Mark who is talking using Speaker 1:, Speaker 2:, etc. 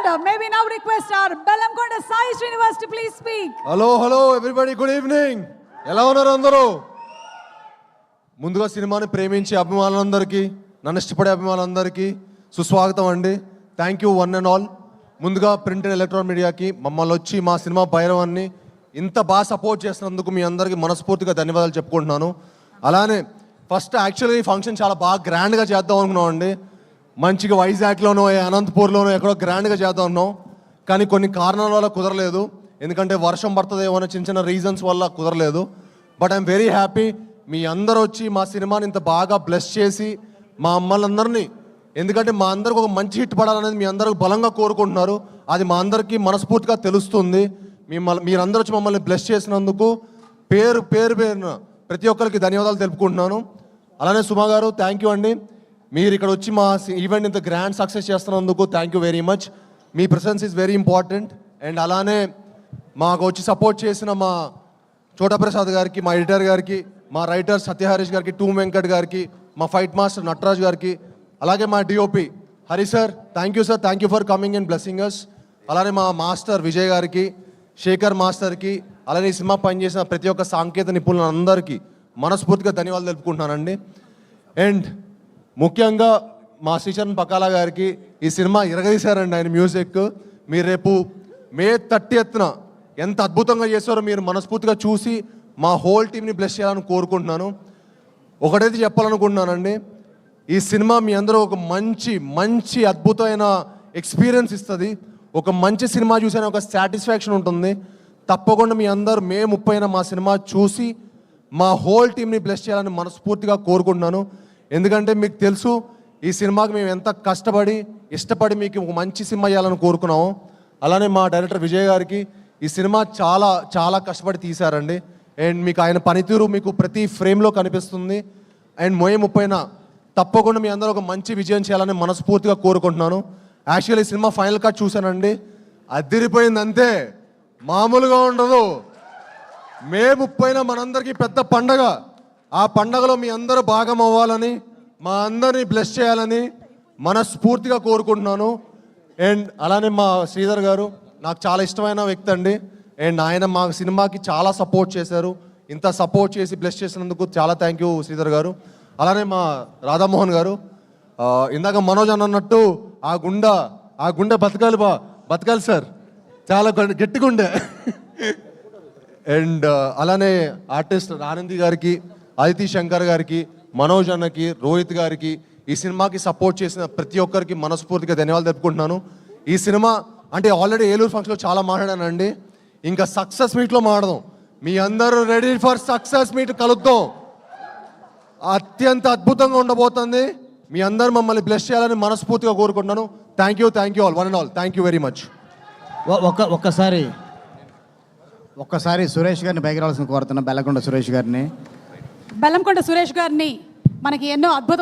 Speaker 1: May we now request our Bellamkonda Sai Srinivas to please speak.
Speaker 2: Hello everybody, good evening. ఎలా ఉన్నారు అందరూ? ముందుగా సినిమాని ప్రేమించే అభిమానులందరికీ, నన్ను ఇష్టపడే అభిమానులందరికీ సుస్వాగతం అండి. Thank you one and all. ముందుగా ప్రింట్ అండ్ ఎలక్ట్రానిక్ మీడియాకి మమ్మల్ని వచ్చి మా సినిమా భైరవాన్ని ఇంత బాగా సపోర్ట్ చేసినందుకు మీ అందరికీ మనస్ఫూర్తిగా ధన్యవాదాలు చెప్పుకుంటున్నాను. అలానే ఫస్ట్ యాక్చువల్గా ఈ ఫంక్షన్ చాలా బాగా గ్రాండ్గా చేద్దాం అనుకున్నామండి. మంచిగా వైజాగ్లోనో అనంతపూర్లోనో ఎక్కడో గ్రాండ్గా చేద్దాం ఉన్నాం. కానీ కొన్ని కారణాల వల్ల కుదరలేదు. ఎందుకంటే వర్షం పడుతుందేమో అనే చిన్న రీజన్స్ వల్ల కుదరలేదు. బట్ ఐఎమ్ వెరీ హ్యాపీ మీ అందరూ వచ్చి మా సినిమాని ఇంత బాగా బ్లెస్ చేసి మా అమ్మలందరినీ, ఎందుకంటే మా అందరికి ఒక మంచి హిట్ పడాలనేది మీ అందరూ బలంగా కోరుకుంటున్నారు. అది మా అందరికీ మనస్ఫూర్తిగా తెలుస్తుంది. మీరందరూ వచ్చి మమ్మల్ని బ్లెస్ చేసినందుకు పేరున ప్రతి ఒక్కరికి ధన్యవాదాలు తెలుపుకుంటున్నాను. అలానే సుమా గారు థ్యాంక్ యూ అండి. మీరు ఇక్కడ వచ్చి మా ఈవెంట్ ఇంత గ్రాండ్ సక్సెస్ చేస్తున్నందుకు thank you very much. Me presence is very important. And అలానే మాకు వచ్చి సపోర్ట్ చేసిన మా చోటా ప్రసాద్ గారికి, మా ఎడిటర్ గారికి, మా రైటర్ సత్యహరీష్ గారికి, టూ వెంకట్ గారికి, మా ఫైట్ మాస్టర్ నటరాజ్ గారికి, అలాగే మా DOP Hari sir thank you sir, thank you for coming and blessing us. అలానే మా మాస్టర్ విజయ్ గారికి, శేఖర్ మాస్టర్కి, అలానే ఈ సినిమా పనిచేసిన ప్రతి ఒక్క సాంకేతిక నిపుణులందరికీ మనస్ఫూర్తిగా ధన్యవాదాలు తెలుపుకుంటున్నానండి. అండ్ ముఖ్యంగా మా శ్రీచరణ్ పకాలా గారికి ఈ సినిమా ఇరగదీశారండి ఆయన మ్యూజిక్. మీరు రేపు మే 30న ఎంత అద్భుతంగా చేస్తారో మీరు మనస్ఫూర్తిగా చూసి మా హోల్ టీమ్ని బ్లెస్ చేయాలని కోరుకుంటున్నాను. ఒకటైతే చెప్పాలనుకుంటున్నానండి, ఈ సినిమా మీ అందరూ ఒక మంచి అద్భుతమైన ఎక్స్పీరియన్స్ ఇస్తుంది. ఒక మంచి సినిమా చూసిన ఒక సాటిస్ఫాక్షన్ ఉంటుంది. తప్పకుండా మీ అందరూ మే 30న మా సినిమా చూసి మా హోల్ టీమ్ని బ్లెస్ చేయాలని మనస్ఫూర్తిగా కోరుకుంటున్నాను. ఎందుకంటే మీకు తెలుసు ఈ సినిమాకి మేము ఎంత కష్టపడి ఇష్టపడి మీకు ఒక మంచి సినిమా ఇవ్వాలని కోరుకున్నాము. అలానే మా డైరెక్టర్ విజయ్ గారికి ఈ సినిమా చాలా కష్టపడి తీశారండి. అండ్ మీకు ఆయన పనితీరు మీకు ప్రతి ఫ్రేమ్లో కనిపిస్తుంది. అండ్ మే 30న తప్పకుండా మీ అందరూ ఒక మంచి విజయం చేయాలని మనస్ఫూర్తిగా కోరుకుంటున్నాను. యాక్చువల్లీ ఈ సినిమా ఫైనల్ కట్ చూశానండి, అదిరిపోయింది అంతే, మామూలుగా ఉండదు. మే 30న మనందరికీ పెద్ద పండగ. ఆ పండగలో మీ అందరూ భాగం అవ్వాలని, మా అందరినీ బ్లెస్ చేయాలని మనస్ఫూర్తిగా కోరుకుంటున్నాను. అండ్ అలానే మా శ్రీధర్ గారు నాకు చాలా ఇష్టమైన వ్యక్తి అండి. అండ్ ఆయన మా సినిమాకి చాలా సపోర్ట్ చేశారు. ఇంత సపోర్ట్ చేసి బ్లెస్ చేసినందుకు చాలా థ్యాంక్ యూ శ్రీధర్ గారు. అలానే మా రాధామోహన్ గారు, ఇందాక మనోజ్ అన్నట్టు ఆ గుండె బతకాలి సార్, చాలా గట్టిగా ఉండే. అండ్ అలానే ఆర్టిస్ట్ ఆనంది గారికి, అదితి శంకర్ గారికి, మనోజ్ అన్నకి, రోహిత్ గారికి, ఈ సినిమాకి సపోర్ట్ చేసిన ప్రతి ఒక్కరికి మనస్ఫూర్తిగా ధన్యవాదాలు చెప్పుకుంటున్నాను. ఈ సినిమా అంటే ఆల్రెడీ ఏలూరు ఫంక్షన్లో చాలా మాట్లాడానండి, ఇంకా సక్సెస్ మీట్లో మాట్లాడదాం. మీ అందరూ రెడీ ఫర్ సక్సెస్ మీట్, కలుద్దాం. అత్యంత అద్భుతంగా ఉండబోతుంది. మీ అందరూ మమ్మల్ని బ్లెస్ చేయాలని మనస్ఫూర్తిగా కోరుకుంటున్నాను. Thank you all, one and all, thank you very much.
Speaker 3: ఒక్కసారి సురేష్ గారిని పైకి రావాల్సిన కోరుతున్నా, బెల్లకొండ సురేష్ గారిని
Speaker 1: మనకి ఎన్నో అద్భుత